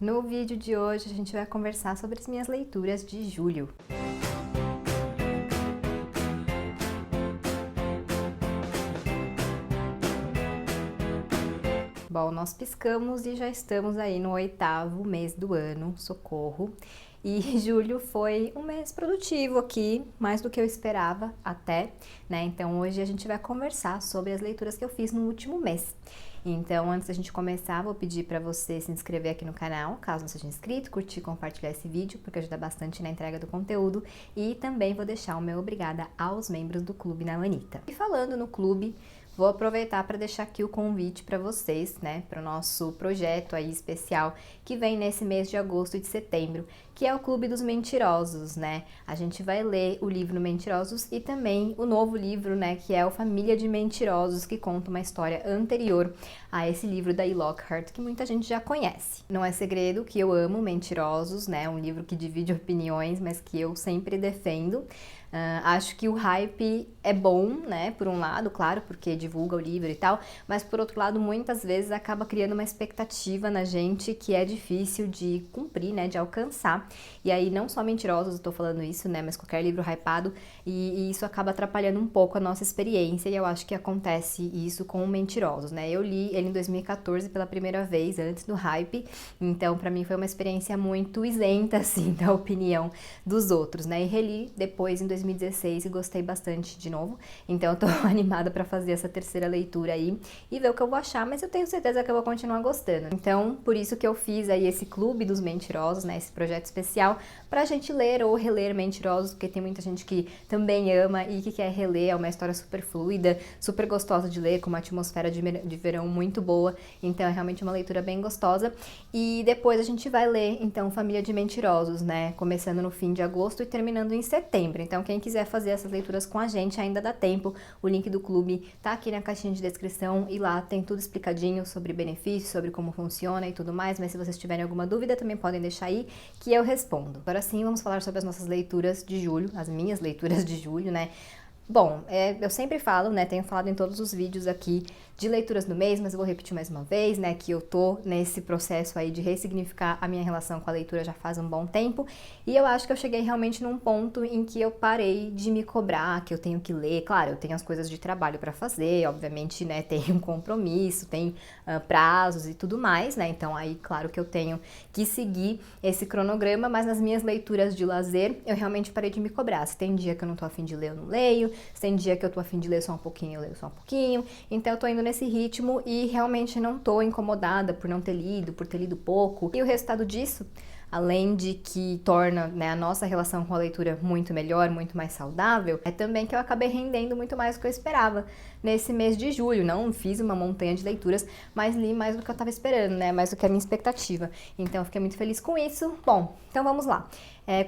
No vídeo de hoje a gente vai conversar sobre as minhas leituras de julho. Bom, nós piscamos e já estamos aí no 8º mês do ano, socorro. E julho foi um mês produtivo aqui, mais do que eu esperava até, né? Então hoje a gente vai conversar sobre as leituras que eu fiz no último mês. Então, antes da gente começar, vou pedir para você se inscrever aqui no canal, caso não seja inscrito, curtir e compartilhar esse vídeo, porque ajuda bastante na entrega do conteúdo. E também vou deixar o meu obrigada aos membros do Clube na Manita. E falando no clube, vou aproveitar para deixar aqui o convite para vocês, né, para o nosso projeto aí especial que vem nesse mês de agosto e de setembro, que é o Clube dos Mentirosos, né? A gente vai ler o livro Mentirosos e também o novo livro, né, que é o Família de Mentirosos, que conta uma história anterior a esse livro da E. Lockhart, que muita gente já conhece. Não é segredo que eu amo Mentirosos, né? Um livro que divide opiniões, mas que eu sempre defendo. Acho que o hype é bom, né, por um lado, claro, porque divulga o livro e tal, mas por outro lado, muitas vezes acaba criando uma expectativa na gente que é difícil de cumprir, né, de alcançar. E aí, não só Mentirosos, eu tô falando isso, né, mas qualquer livro hypado, e isso acaba atrapalhando um pouco a nossa experiência, e eu acho que acontece isso com o Mentirosos, né. Eu li ele em 2014 pela primeira vez, antes do hype, então pra mim foi uma experiência muito isenta, assim, da opinião dos outros, né, e reli depois em 2016 e gostei bastante de novo, então eu tô animada pra fazer essa terceira leitura aí e ver o que eu vou achar, mas eu tenho certeza que eu vou continuar gostando. Então, por isso que eu fiz aí esse Clube dos Mentirosos, né, esse projeto especial pra gente ler ou reler Mentirosos, porque tem muita gente que também ama e que quer reler, é uma história super fluida, super gostosa de ler, com uma atmosfera de verão muito boa, então é realmente uma leitura bem gostosa. E depois a gente vai ler, então, Família de Mentirosos, né, começando no fim de agosto e terminando em setembro. Então, quem quiser fazer essas leituras com a gente, ainda dá tempo. O link do clube tá aqui na caixinha de descrição e lá tem tudo explicadinho sobre benefícios, sobre como funciona e tudo mais, mas se vocês tiverem alguma dúvida também podem deixar aí que eu respondo. Agora sim, vamos falar sobre as nossas leituras de julho, as minhas leituras de julho, né? Bom, eu sempre falo, né, tenho falado em todos os vídeos aqui de leituras do mês, mas eu vou repetir mais uma vez, né, que eu tô nesse processo aí de ressignificar a minha relação com a leitura já faz um bom tempo, e eu acho que eu cheguei realmente num ponto em que eu parei de me cobrar, que eu tenho que ler. Claro, eu tenho as coisas de trabalho pra fazer, obviamente, né, tem um compromisso, tem prazos e tudo mais, né, então aí, claro que eu tenho que seguir esse cronograma, mas nas minhas leituras de lazer, eu realmente parei de me cobrar. Se tem dia que eu não tô afim de ler, eu não leio. Se tem dia que eu tô afim de ler só um pouquinho, eu leio só um pouquinho. Então eu tô indo nesse ritmo e realmente não tô incomodada por não ter lido, por ter lido pouco. E o resultado disso, além de que torna, né, a nossa relação com a leitura muito melhor, muito mais saudável, é também que eu acabei rendendo muito mais do que eu esperava nesse mês de julho. Não fiz uma montanha de leituras, mas li mais do que eu tava esperando, né, mais do que a minha expectativa. Então eu fiquei muito feliz com isso. Bom, então vamos lá.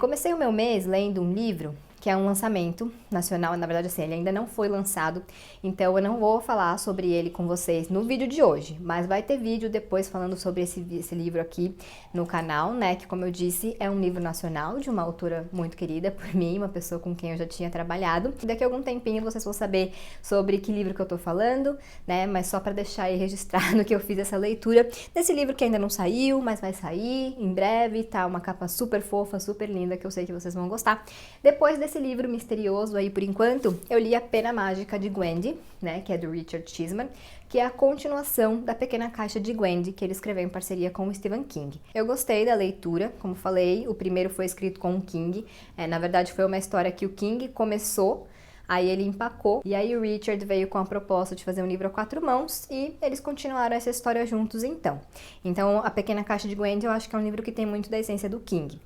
Comecei o meu mês lendo um livro que é um lançamento nacional. Na verdade, assim, ele ainda não foi lançado, então eu não vou falar sobre ele com vocês no vídeo de hoje, mas vai ter vídeo depois falando sobre esse livro aqui no canal, né, que, como eu disse, é um livro nacional de uma autora muito querida por mim, uma pessoa com quem eu já tinha trabalhado. E daqui a algum tempinho vocês vão saber sobre que livro que eu tô falando, né, mas só para deixar aí registrado que eu fiz essa leitura desse livro que ainda não saiu, mas vai sair em breve, tá? Uma capa super fofa, super linda, que eu sei que vocês vão gostar. Depois desse livro misterioso aí, por enquanto, eu li A Pena Mágica de Gwendy, né, que é do Richard Cheeseman, que é a continuação da Pequena Caixa de Gwendy, que ele escreveu em parceria com o Stephen King. Eu gostei da leitura, como falei, o primeiro foi escrito com o King, na verdade foi uma história que o King começou, aí ele empacou, e aí o Richard veio com a proposta de fazer um livro a 4 mãos, e eles continuaram essa história juntos então. Então, A Pequena Caixa de Gwendy eu acho que é um livro que tem muito da essência do King.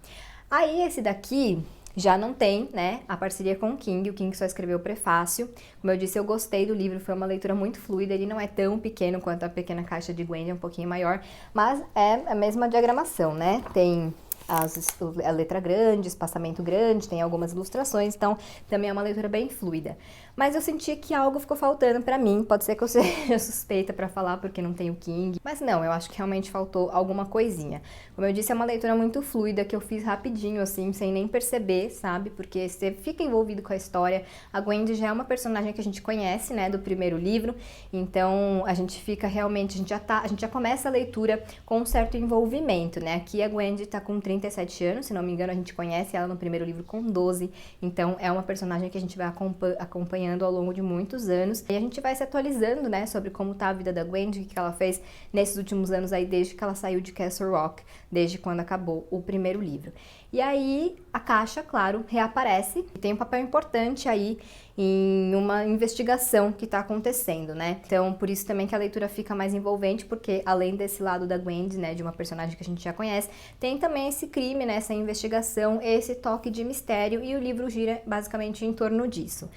Aí esse daqui já não tem, né, a parceria com o King só escreveu o prefácio. Como eu disse, eu gostei do livro, foi uma leitura muito fluida, ele não é tão pequeno quanto A Pequena Caixa de Gwendy, é um pouquinho maior, mas é a mesma diagramação, né, tem a letra grande, espaçamento grande, tem algumas ilustrações, então também é uma leitura bem fluida. Mas eu senti que algo ficou faltando pra mim, pode ser que eu seja suspeita pra falar porque não tenho King, mas não, eu acho que realmente faltou alguma coisinha. Como eu disse, é uma leitura muito fluida, que eu fiz rapidinho, assim, sem nem perceber, sabe? Porque você fica envolvido com a história. A Gwendy já é uma personagem que a gente conhece, né, do primeiro livro, então a gente fica realmente, a gente já começa a leitura com um certo envolvimento, né? Aqui a Gwendy tá com 37 anos, se não me engano, a gente conhece ela no primeiro livro com 12, então é uma personagem que a gente vai acompanhando ao longo de muitos anos, e a gente vai se atualizando, né, sobre como tá a vida da Gwendy, o que ela fez nesses últimos anos aí, desde que ela saiu de Castle Rock, desde quando acabou o primeiro livro. E aí a Caixa, claro, reaparece e tem um papel importante aí em uma investigação que tá acontecendo, né? Então, por isso também que a leitura fica mais envolvente, porque além desse lado da Gwendy, né, de uma personagem que a gente já conhece, tem também esse crime, né, essa investigação, esse toque de mistério, e o livro gira basicamente em torno disso.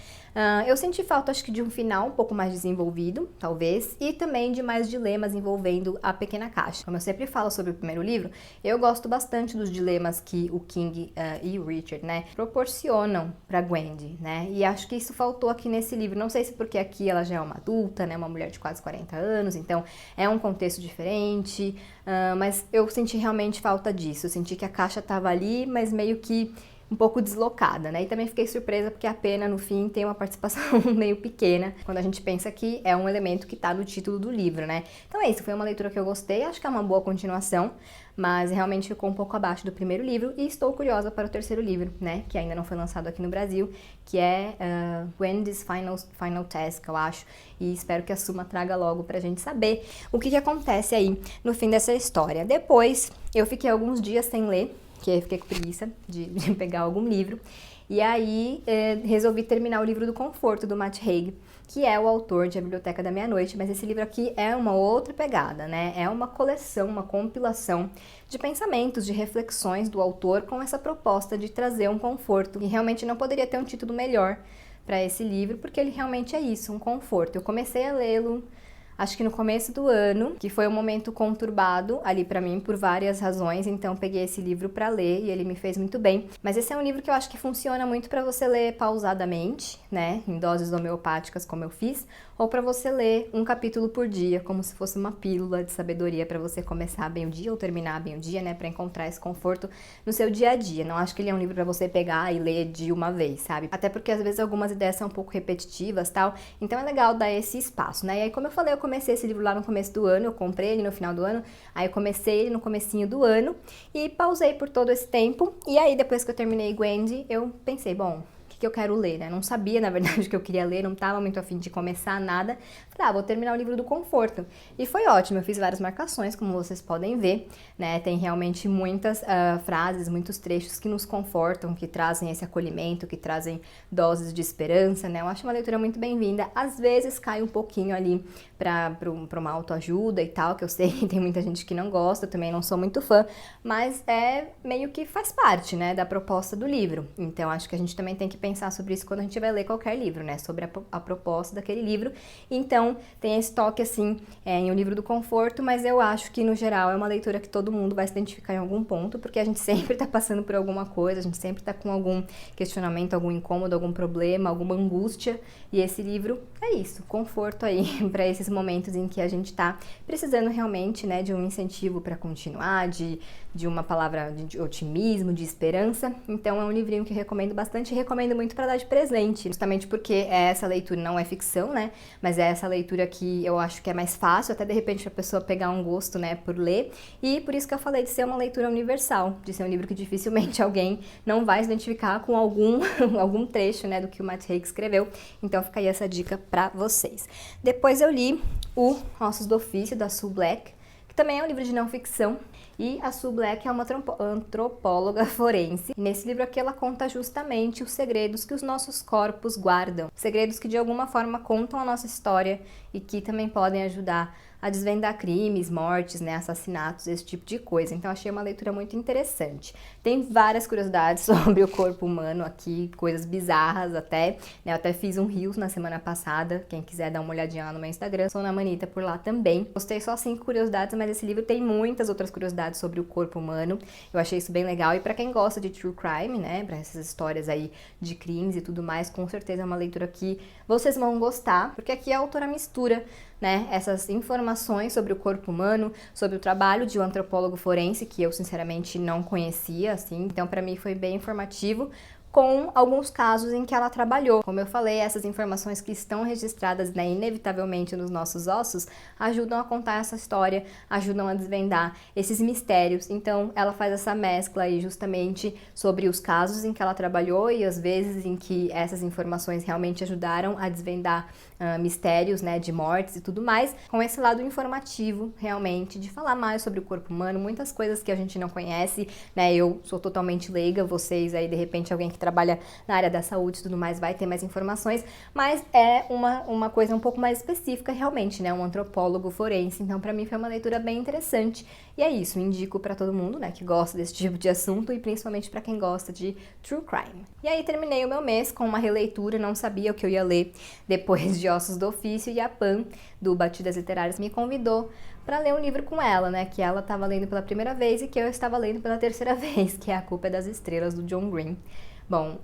Eu senti falta, acho que, de um final um pouco mais desenvolvido, talvez, e também de mais dilemas envolvendo a pequena Caixa. Como eu sempre falo sobre o primeiro livro, eu gosto bastante dos dilemas que o King e o Richard, né, proporcionam pra Gwendy, né, e acho que isso faltou aqui nesse livro. Não sei se porque aqui ela já é uma adulta, né, uma mulher de quase 40 anos, então é um contexto diferente, mas eu senti realmente falta disso. Eu senti que a Caixa tava ali, mas meio que um pouco deslocada, né? E também fiquei surpresa porque a Pena, no fim, tem uma participação meio pequena, quando a gente pensa que é um elemento que tá no título do livro, né? Então é isso, foi uma leitura que eu gostei, acho que é uma boa continuação, mas realmente ficou um pouco abaixo do primeiro livro, e estou curiosa para o terceiro livro, né? Que ainda não foi lançado aqui no Brasil, que é Wendy's Final Task, eu acho, e espero que a Suma traga logo pra gente saber o que acontece aí no fim dessa história. Depois, eu fiquei alguns dias sem ler, que eu fiquei com preguiça de pegar algum livro, e aí resolvi terminar o livro do Conforto, do Matt Haig, que é o autor de A Biblioteca da Meia-Noite, mas esse livro aqui é uma outra pegada, né? É uma coleção, uma compilação de pensamentos, de reflexões do autor com essa proposta de trazer um conforto, e realmente não poderia ter um título melhor para esse livro, porque ele realmente é isso, um conforto. Eu comecei a lê-lo acho que no começo do ano, que foi um momento conturbado ali pra mim por várias razões, então peguei esse livro pra ler e ele me fez muito bem. Mas esse é um livro que eu acho que funciona muito pra você ler pausadamente, né, em doses homeopáticas como eu fiz, ou pra você ler um capítulo por dia, como se fosse uma pílula de sabedoria pra você começar bem o dia ou terminar bem o dia, né, pra encontrar esse conforto no seu dia a dia. Não acho que ele é um livro pra você pegar e ler de uma vez, sabe? Até porque às vezes algumas ideias são um pouco repetitivas, tal, então é legal dar esse espaço, né? E aí, como eu falei, eu comecei esse livro lá no começo do ano, eu comprei ele no final do ano, aí eu comecei ele no comecinho do ano e pausei por todo esse tempo, e aí depois que eu terminei Gwendy, eu pensei, bom, que eu quero ler, né? Não sabia, na verdade, o que eu queria ler, não tava muito afim de começar nada. Falei, vou terminar o livro do Conforto. E foi ótimo, eu fiz várias marcações, como vocês podem ver, né? Tem realmente muitas frases, muitos trechos que nos confortam, que trazem esse acolhimento, que trazem doses de esperança, né? Eu acho uma leitura muito bem-vinda. Às vezes cai um pouquinho ali pra uma autoajuda e tal, que eu sei que tem muita gente que não gosta, eu também não sou muito fã, mas meio que faz parte, né, da proposta do livro. Então, acho que a gente também tem que pensar sobre isso quando a gente vai ler qualquer livro, né, sobre a proposta daquele livro. Então, tem esse toque, assim, em O Livro do Conforto, mas eu acho que, no geral, é uma leitura que todo mundo vai se identificar em algum ponto, porque a gente sempre tá passando por alguma coisa, a gente sempre tá com algum questionamento, algum incômodo, algum problema, alguma angústia, e esse livro é isso, conforto aí para esses momentos em que a gente tá precisando realmente, né, de um incentivo para continuar, de uma palavra de otimismo, de esperança. Então é um livrinho que eu recomendo bastante e recomendo muito para dar de presente, justamente porque essa leitura não é ficção, né, mas é essa leitura que eu acho que é mais fácil, até de repente a pessoa pegar um gosto, né, por ler, e por isso que eu falei de ser uma leitura universal, de ser um livro que dificilmente alguém não vai se identificar com algum trecho, né, do que o Matt Haig escreveu. Então fica aí essa dica para vocês. Depois eu li o Ossos do Ofício, da Sue Black, que também é um livro de não ficção, e a Sue Black é uma antropóloga forense. Nesse livro aqui ela conta justamente os segredos que os nossos corpos guardam, segredos que de alguma forma contam a nossa história e que também podem ajudar a desvendar crimes, mortes, né, assassinatos, esse tipo de coisa. Então achei uma leitura muito interessante. Tem várias curiosidades sobre o corpo humano aqui, coisas bizarras até, né, eu até fiz um Reels na semana passada, quem quiser dar uma olhadinha lá no meu Instagram, sou na Manita por lá também. Postei só 5 curiosidades, mas esse livro tem muitas outras curiosidades sobre o corpo humano, eu achei isso bem legal, e pra quem gosta de true crime, né, pra essas histórias aí de crimes e tudo mais, com certeza é uma leitura que vocês vão gostar, porque aqui a autora mistura, né, essas informações sobre o corpo humano, sobre o trabalho de um antropólogo forense, que eu sinceramente não conhecia, assim, então pra mim foi bem informativo, com alguns casos em que ela trabalhou. Como eu falei, essas informações que estão registradas, né, inevitavelmente nos nossos ossos, ajudam a contar essa história, ajudam a desvendar esses mistérios. Então, ela faz essa mescla aí justamente sobre os casos em que ela trabalhou e as vezes em que essas informações realmente ajudaram a desvendar mistérios, né, de mortes e tudo mais, com esse lado informativo, realmente, de falar mais sobre o corpo humano, muitas coisas que a gente não conhece, né, eu sou totalmente leiga, vocês aí, de repente, alguém que trabalha na área da saúde e tudo mais vai ter mais informações, mas é uma coisa um pouco mais específica, realmente, né, um antropólogo forense, então pra mim foi uma leitura bem interessante, e é isso, indico pra todo mundo, né, que gosta desse tipo de assunto, e principalmente pra quem gosta de true crime. E aí terminei o meu mês com uma releitura, não sabia o que eu ia ler depois de Ossos do Ofício, e a Pan, do Batidas Literárias, me convidou para ler um livro com ela, né, que ela estava lendo pela primeira vez e que eu estava lendo pela terceira vez, que é A Culpa é das Estrelas, do John Green. Bom,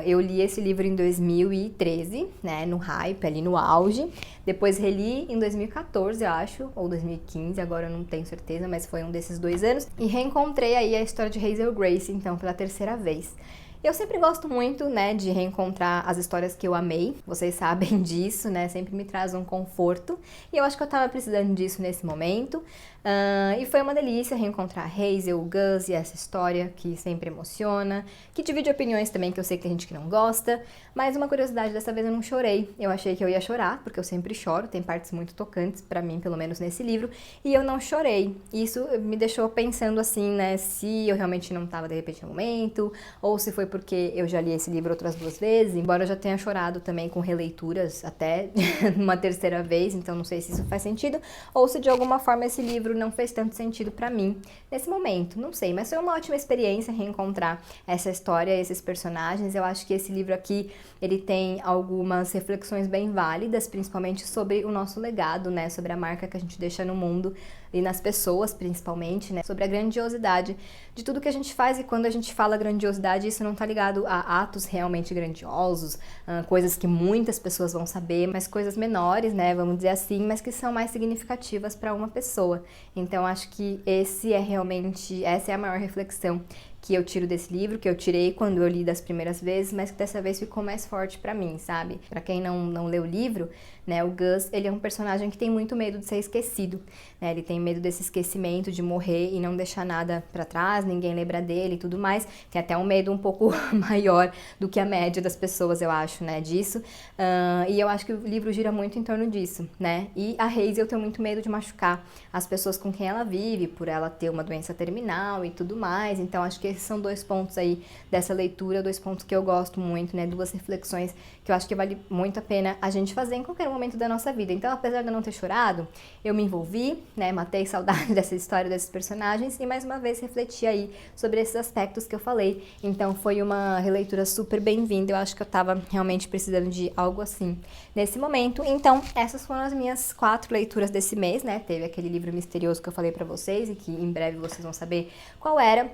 eu li esse livro em 2013, né, no hype, ali no auge. Depois reli em 2014, eu acho, ou 2015, agora eu não tenho certeza, mas foi um desses 2 anos. E reencontrei aí a história de Hazel Grace, então, pela terceira vez. Eu sempre gosto muito, né, de reencontrar as histórias que eu amei, vocês sabem disso, né, sempre me traz um conforto, e eu acho que eu tava precisando disso nesse momento, e foi uma delícia reencontrar Hazel, o Gus e essa história que sempre emociona, que divide opiniões também, que eu sei que tem gente que não gosta, mas uma curiosidade, dessa vez eu não chorei, eu achei que eu ia chorar, porque eu sempre choro, tem partes muito tocantes pra mim, pelo menos nesse livro, e eu não chorei, isso me deixou pensando assim, né, se eu realmente não tava de repente no momento, ou se foi porque eu já li esse livro outras 2 vezes, embora eu já tenha chorado também com releituras até uma terceira vez, então não sei se isso faz sentido, ou se de alguma forma esse livro não fez tanto sentido pra mim nesse momento, não sei, mas foi uma ótima experiência reencontrar essa história, esses personagens. Eu acho que esse livro aqui, ele tem algumas reflexões bem válidas, principalmente sobre o nosso legado, né, sobre a marca que a gente deixa no mundo e nas pessoas, principalmente, né, sobre a grandiosidade de tudo que a gente faz, e quando a gente fala grandiosidade, isso não tá ligado a atos realmente grandiosos, coisas que muitas pessoas vão saber, mas coisas menores, né, vamos dizer assim, mas que são mais significativas para uma pessoa. Então acho que essa é a maior reflexão que eu tiro desse livro, que eu tirei quando eu li das primeiras vezes, mas que dessa vez ficou mais forte pra mim, sabe? Pra quem não leu o livro, né, o Gus, ele é um personagem que tem muito medo de ser esquecido, né? Ele tem medo desse esquecimento, de morrer e não deixar nada pra trás, ninguém lembra dele e tudo mais. Tem até um medo um pouco maior do que a média das pessoas, eu acho, né, disso. E eu acho que o livro gira muito em torno disso, né? E a Hazel tem muito medo de machucar as pessoas com quem ela vive, por ela ter uma doença terminal e tudo mais. Então acho que esses são 2 pontos aí dessa leitura, 2 pontos que eu gosto muito, né, 2 reflexões que eu acho que vale muito a pena a gente fazer em qualquer momento da nossa vida. Então, apesar de eu não ter chorado, eu me envolvi, né, matei saudade dessa história, desses personagens, e mais uma vez refleti aí sobre esses aspectos que eu falei. Então foi uma releitura super bem-vinda, eu acho que eu tava realmente precisando de algo assim nesse momento. Então, essas foram as minhas 4 leituras desse mês, né, teve aquele livro misterioso que eu falei pra vocês e que em breve vocês vão saber qual era.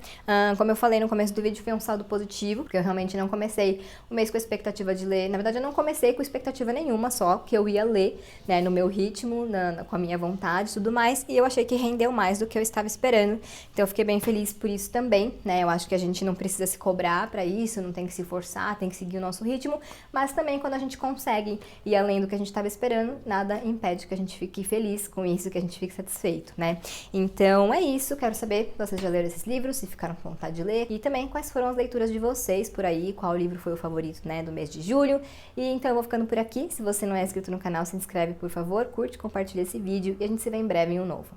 Como eu falei no começo do vídeo, foi um saldo positivo, porque eu realmente não comecei o mês com a expectativa de ler. Na verdade, eu não comecei com expectativa nenhuma, só que eu ia ler, né, no meu ritmo, com a minha vontade e tudo mais, e eu achei que rendeu mais do que eu estava esperando, então eu fiquei bem feliz por isso também, né, eu acho que a gente não precisa se cobrar pra isso, não tem que se forçar, tem que seguir o nosso ritmo, mas também quando a gente consegue ir além do que a gente estava esperando, nada impede que a gente fique feliz com isso, que a gente fique satisfeito, né. Então é isso, quero saber se vocês já leram esses livros, se ficaram com vontade de ler, e também quais foram as leituras de vocês por aí, qual livro foi o favorito, né, do mês de julho. E então eu vou ficando por aqui. Se você não é inscrito no canal, se inscreve, por favor, curte, compartilha esse vídeo, e a gente se vê em breve em um novo.